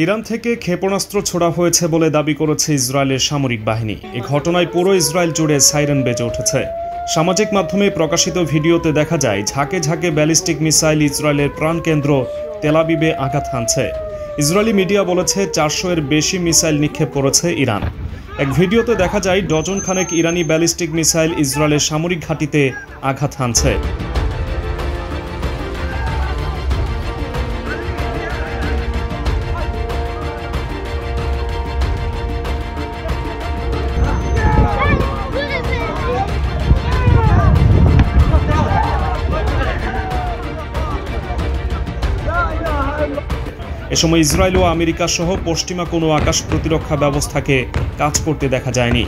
Iran থেকে ক্ষেপণাস্ত্র ছোড়া হয়েছে বলে দাবি করেছে ইসরায়েলের সামরিক বাহিনী। এই ঘটনায় পুরো ইসরায়েল জুড়ে সাইরেন বেজে উঠেছে। সামাজিক মাধ্যমে প্রকাশিত ভিডিওতে দেখা যায় ঝাঁকে ঝাঁকে ব্যালিস্টিক মিসাইল ইসরায়েলের প্রাণকেন্দ্র তেল আবিবে আঘাত হানছে। ইসরায়েলি মিডিয়া বলেছে 400-এর বেশি মিসাইল নিক্ষেপ করেছে ইরান। এক ভিডিওতে দেখা যায় ডজন খানেক ইরানি ব্যালিস্টিক মিসাইল ইসরায়েলের সামরিক ঘাঁটিতে আঘাত হানছে। এ সময় ইসরায়েল ও আমেরিকা সহ পশ্চিমা কোনো আকাশ প্রতিরক্ষা ব্যবস্থাকে কাজ করতে দেখা যায়নি।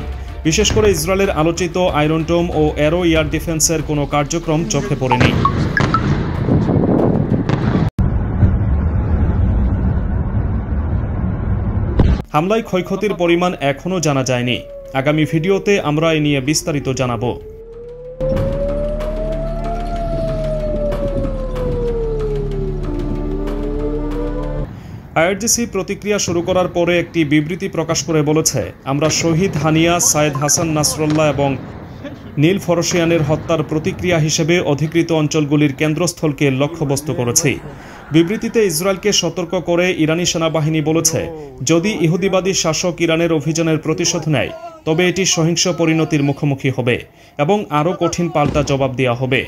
বিশেষ করে ইসরায়েলের আলোচিত আয়রন ডোম ও অ্যারো এয়ার ডিফেন্সের কোনো কার্যক্রম চোখে পড়েনি। হামলায় ক্ষয়ক্ষতির পরিমাণ এখনও জানা যায়নি। আগামী ভিডিওতে আমরা এ নিয়ে বিস্তারিত জানাবো। আইআরজিসি প্রতিক্রিয়া শুরু করার পরে একটি বিবৃতি প্রকাশ করে বলেছে, আমরা শহীদ হানিয়া, সায়েদ হাসান নাসরুল্লাহ এবং নীল ফরশিয়ানের হত্যার প্রতিক্রিয়া হিসেবে অধিকৃত অঞ্চলগুলির কেন্দ্রস্থলকে লক্ষ্যবস্তু করেছি। বিবৃতিতে ইসরায়েলকে সতর্ক করে ইরানি সেনাবাহিনী বলেছে, যদি ইহুদিবাদী শাসক ইরানের অভিযানের প্রতিশোধ নেয় তবে এটি সহিংস পরিণতির মুখোমুখি হবে এবং আরও কঠিন পাল্টা জবাব দেওয়া হবে।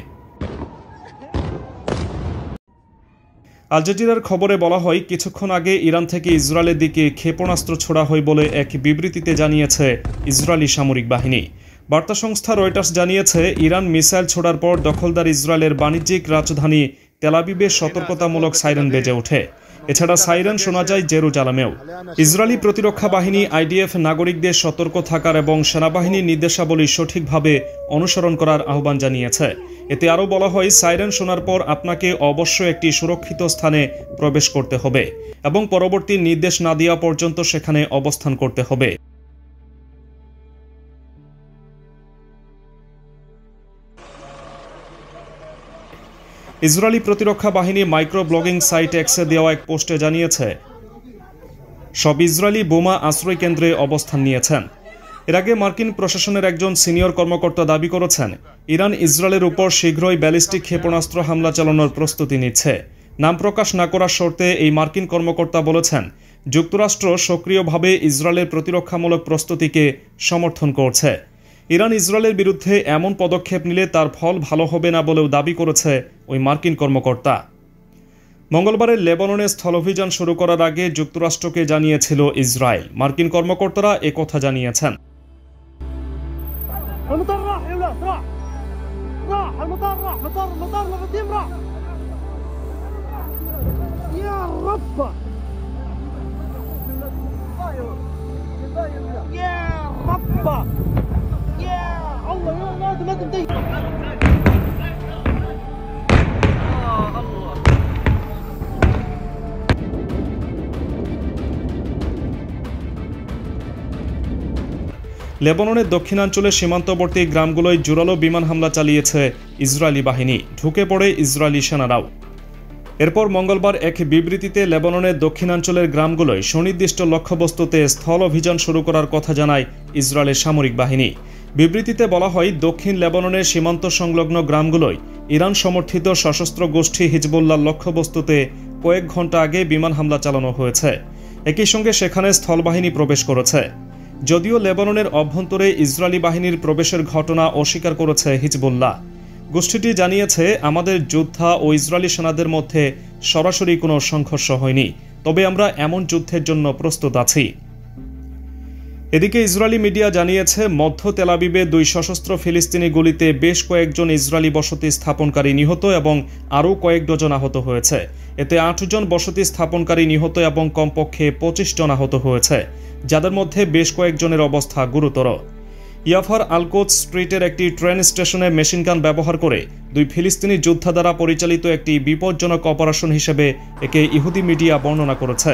আল জাজিরার খবরে বলা হয়, কিছুক্ষণ আগে ইরান থেকে ইসরায়েলের দিকে ক্ষেপণাস্ত্র ছোড়া হয় বলে এক বিবৃতিতে জানিয়েছে ইসরায়েলি সামরিক বাহিনী। বার্তা সংস্থা রয়টার্স জানিয়েছে, ইরান মিসাইল ছোড়ার পর দখলদার ইসরায়েলের বাণিজ্যিক রাজধানী তেল আবিবে সতর্কতামূলক সাইরেন বেজে ওঠে। এছাড়া সাইরেন শোনা যায় জেরুজালেমেও। ইসরায়েলি প্রতিরক্ষা বাহিনী আইডিএফ নাগরিকদের সতর্ক থাকার এবং সেনাবাহিনীর নির্দেশাবলী সঠিকভাবে অনুসরণ করার আহ্বান জানিয়েছে। এতে আরও বলা হয়, সাইরেন শোনার পর আপনাকে অবশ্যই একটি সুরক্ষিত স্থানে প্রবেশ করতে হবে এবং পরবর্তী নির্দেশ না দেওয়া পর্যন্ত সেখানে অবস্থান করতে হবে। ইসরায়েলি প্রতিরক্ষা বাহিনী মাইক্রো ব্লগিং সাইট এক্সে দেওয়া এক পোস্টে জানিয়েছে, সব ইসরায়েলি বোমা আশ্রয় কেন্দ্রে অবস্থান নিয়েছেন। এর আগে মার্কিন প্রশাসনের একজন সিনিয়র কর্মকর্তা দাবি করেছেন, ইরান ইসরায়েলের উপর শীঘ্রই ব্যালিস্টিক ক্ষেপণাস্ত্র হামলা চালানোর প্রস্তুতি নিচ্ছে। নাম প্রকাশ না করার শর্তে এই মার্কিন কর্মকর্তা বলেছেন, যুক্তরাষ্ট্র সক্রিয়ভাবে ইসরায়েলের প্রতিরক্ষামূলক প্রস্তুতিকে সমর্থন করছে। ইরান ইসরায়েলের বিরুদ্ধে এমন পদক্ষেপ নিলে তার ফল ভালো হবে না বলেও দাবি করেছে ওই মার্কিন কর্মকর্তা। মঙ্গলবারের লেবাননে স্থলাভিযান শুরু করার আগে যুক্তরাষ্ট্রকে জানিয়েছিল ইসরায়েল। মার্কিন কর্মকর্তারা একথা জানিয়েছেন। লেবাননের দক্ষিণাঞ্চলের সীমান্তবর্তী গ্রামগুলোয় জোরালো বিমান হামলা চালিয়েছে ইসরায়েলি বাহিনী। ঢুকে পড়ে ইসরায়েলি সেনারাও। এরপর মঙ্গলবার এক বিবৃতিতে লেবাননের দক্ষিণাঞ্চলের গ্রামগুলোয় সুনির্দিষ্ট লক্ষ্যবস্তুতে স্থল অভিযান শুরু করার কথা জানায় ইসরায়েলের সামরিক বাহিনী। বিবৃতিতে বলা হয়, দক্ষিণ লেবাননের সীমান্ত সংলগ্ন গ্রামগুলোয় ইরান সমর্থিত সশস্ত্র গোষ্ঠী হিজবুল্লাহর লক্ষ্যবস্তুতে কয়েক ঘন্টা আগে বিমান হামলা চালানো হয়েছে। একই সঙ্গে সেখানে স্থলবাহিনী প্রবেশ করেছে। যদিও লেবাননের অভ্যন্তরে ইসরায়েলি বাহিনীর প্রবেশের ঘটনা অস্বীকার করেছে হিজবুল্লাহ। গোষ্ঠীটি জানিয়েছে, আমাদের যোদ্ধা ও ইসরায়েলি সেনাদের মধ্যে সরাসরি কোনো সংঘর্ষ হয়নি, তবে আমরা এমন যুদ্ধের জন্য প্রস্তুত আছি। এদিকে ইসরায়েলি মিডিয়া জানিয়েছে, মধ্য তেল আবিবে 2 সশস্ত্র ফিলিস্তিনি গুলিতে বেশ কয়েকজন ইসরায়েলি বসতি স্থাপনকারী নিহত এবং আরও কয়েক ডজন আহত হয়েছে। এতে 8 জন বসতি স্থাপনকারী নিহত এবং কমপক্ষে 25 জন আহত হয়েছে, যাদের মধ্যে বেশ কয়েকজনের অবস্থা গুরুতর। ইয়াফার আলকোচ স্ট্রিটের একটি ট্রেন স্টেশনে মেশিনগান ব্যবহার করে 2 ফিলিস্তিনি যোদ্ধা দ্বারা পরিচালিত একটি বিপজ্জনক অপারেশন হিসেবে একে ইহুদি মিডিয়া বর্ণনা করেছে।